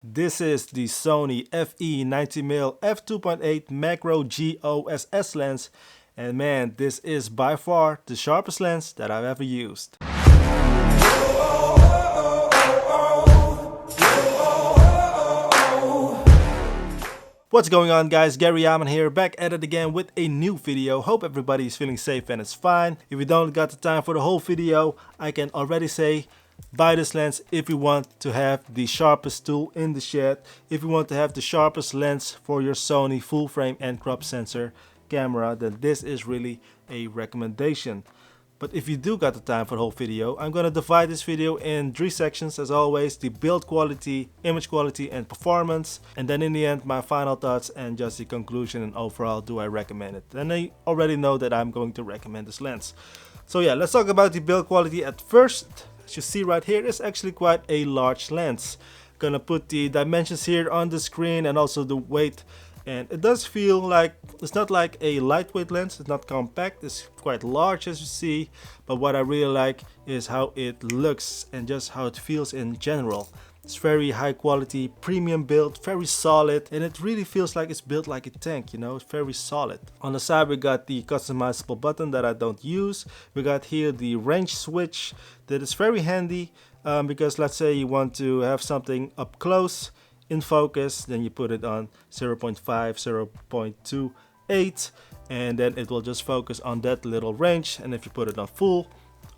This is the Sony FE 90mm F2.8 macro OSS lens, and man, this is by far the sharpest lens that I've ever used. What's going on, guys? Gary Yaman here, back at it again with a new video. Hope everybody is feeling safe and it's fine. If you don't got the time for the whole video, I can already say buy this lens if you want to have the sharpest tool in the shed, if you want to have the sharpest lens for your Sony full frame and crop sensor camera, then this is really a recommendation. But if you do got the time for the whole video, I'm going to divide this video in 3 sections as always: the build quality, image quality and performance, and then in the end my final thoughts and just the conclusion and overall do I recommend it. And I already know that I'm going to recommend this lens. So yeah, let's talk about the build quality at first. As you see right here, it's actually quite a large lens. Gonna put the dimensions here on the screen and also the weight, and it does feel like it's not like a lightweight lens. It's not compact, it's quite large as you see, but what I really like is how it looks and just how it feels in general. It's very high quality, premium build, very solid, and it really feels like it's built like a tank, you know, it's very solid. On the side we got the customizable button that I don't use. We got here the range switch that is very handy because let's say you want to have something up close in focus, then you put it on 0.5, 0.28, and then it will just focus on that little range. And if you put it on full,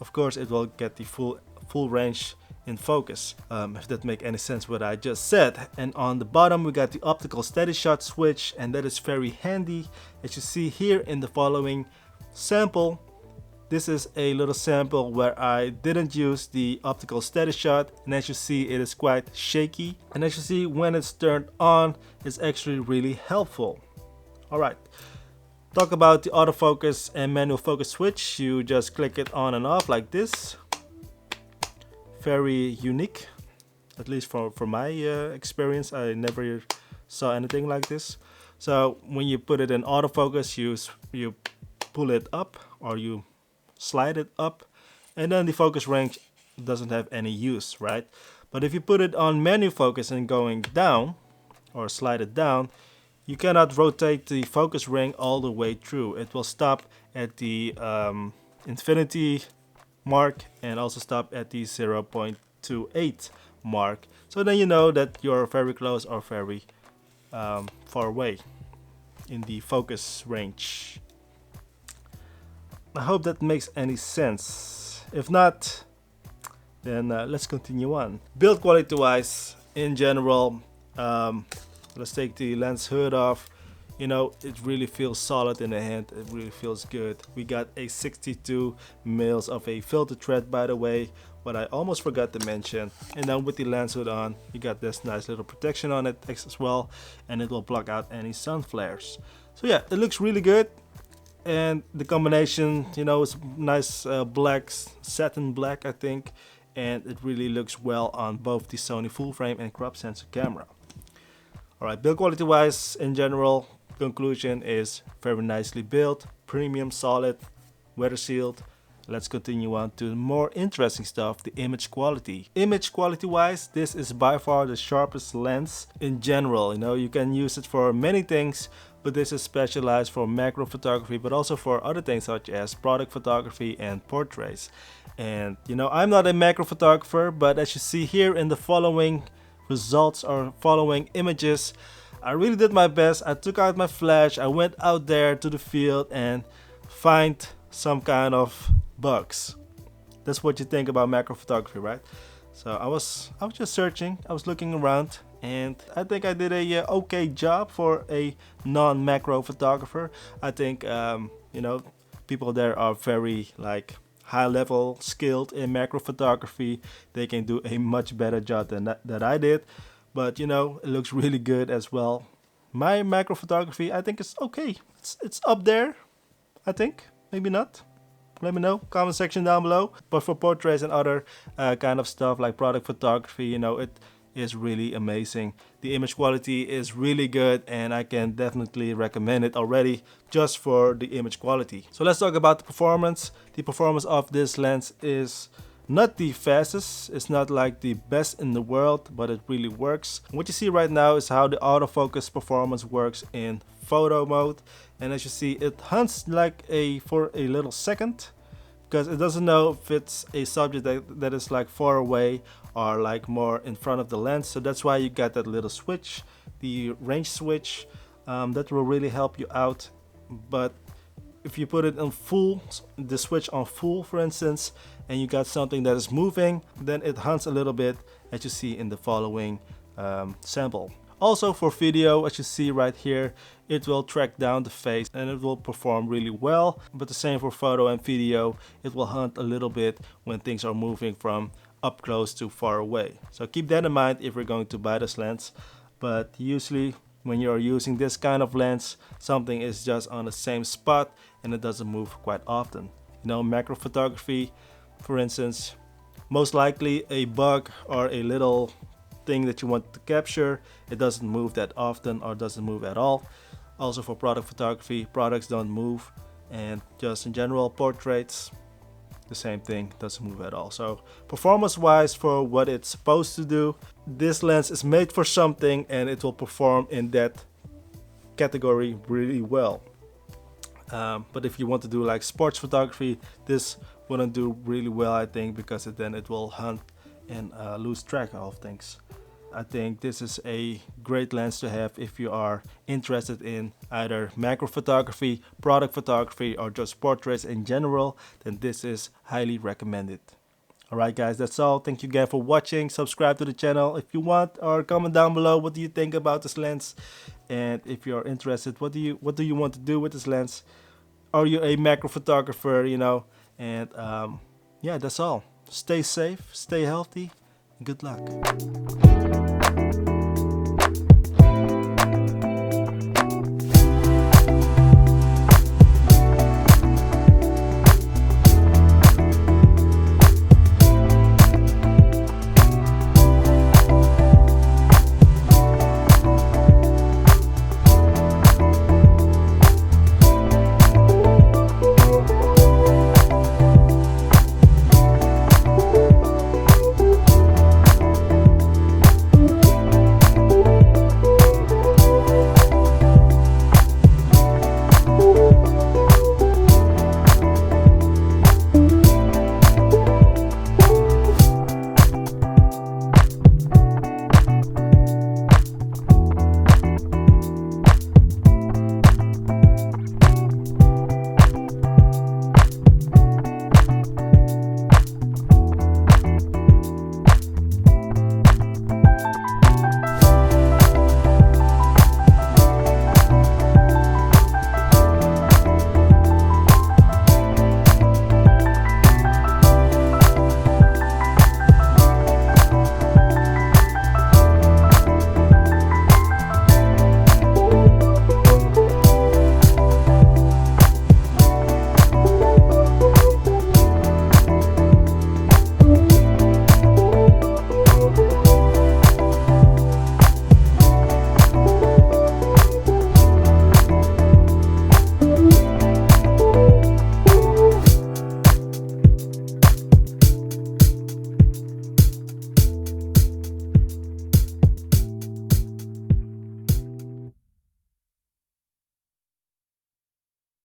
of course it will get the full range in focus, if that make any sense what I just said. And on the bottom we got the optical steady shot switch, and that is very handy. As you see here in the following sample, this is a little sample where I didn't use the optical steady shot, and as you see it is quite shaky, and as you see when it's turned on it's actually really helpful. Alright, talk about the autofocus and manual focus switch. You just click it on and off like this. Very unique, at least for my experience. I never saw anything like this. So when you put it in autofocus, you pull it up or you slide it up, and then the focus range doesn't have any use, right? But if you put it on manual focus and going down or slide it down, you cannot rotate the focus ring all the way through. It will stop at the infinity mark and also stop at the 0.28 mark. So then you know that you're very close or very far away in the focus range. I hope that makes any sense. If not, then let's continue on. Build quality wise, in general, let's take the lens hood off. You know, it really feels solid in the hand. It really feels good. We got a 62 mils of a filter thread, by the way, what I almost forgot to mention. And then with the lens hood on, you got this nice little protection on it as well, and it will block out any sun flares. So yeah, it looks really good. And the combination, you know, is nice black, satin black I think, and it really looks well on both the Sony full frame and crop sensor camera. Alright, build quality wise, in general, conclusion is very nicely built, premium, solid, weather sealed. Let's continue on to more interesting stuff, the image quality. Image quality wise, this is by far the sharpest lens in general. You know, you can use it for many things, but this is specialized for macro photography, but also for other things such as product photography and portraits. And you know, I'm not a macro photographer, but as you see here in the following results or following images, I really did my best. I took out my flash, I went out there to the field and find some kind of bugs. That's what you think about macro photography, right? So I was just searching, I was looking around, and I think I did a okay job for a non-macro photographer. I think you know, people there are very like high level skilled in macro photography. They can do a much better job than that I did, but you know, it looks really good as well. My macro photography, I think, is okay. It's up there, I think. Maybe not. Let me know, comment section down below. But for portraits and other kind of stuff like product photography, you know, it is really amazing. The image quality is really good, and I can definitely recommend it already just for the image quality. So let's talk about the performance. The performance of this lens is Not the fastest, it's not like the best in the world, but it really works. What you see right now is how the autofocus performance works in photo mode. And as you see, it hunts like for a little second, because it doesn't know if it's a subject that is like far away or like more in front of the lens. So that's why you got that little switch, the range switch, that will really help you out. But if you put it on full, the switch on full for instance, and you got something that is moving, then it hunts a little bit, as you see in the following sample. Also for video, as you see right here, it will track down the face and it will perform really well. But the same for photo and video, it will hunt a little bit when things are moving from up close to far away. So keep that in mind if you're going to buy this lens. But usually when you're using this kind of lens, something is just on the same spot and it doesn't move quite often. You know, macro photography, for instance, most likely a bug or a little thing that you want to capture, it doesn't move that often or doesn't move at all. Also for product photography, products don't move, and just in general portraits, the same thing, doesn't move at all. So performance wise, for what it's supposed to do, this lens is made for something and it will perform in that category really well. But if you want to do like sports photography, this wouldn't do really well, I think, because then it will hunt and lose track of things. I think this is a great lens to have if you are interested in either macro photography, product photography, or just portraits in general. Then this is highly recommended. Alright guys, that's all. Thank you again for watching. Subscribe to the channel if you want, or comment down below what do you think about this lens. And if you're interested, what do you want to do with this lens? Are you a macro photographer, you know? And yeah, that's all. Stay safe, stay healthy, and good luck.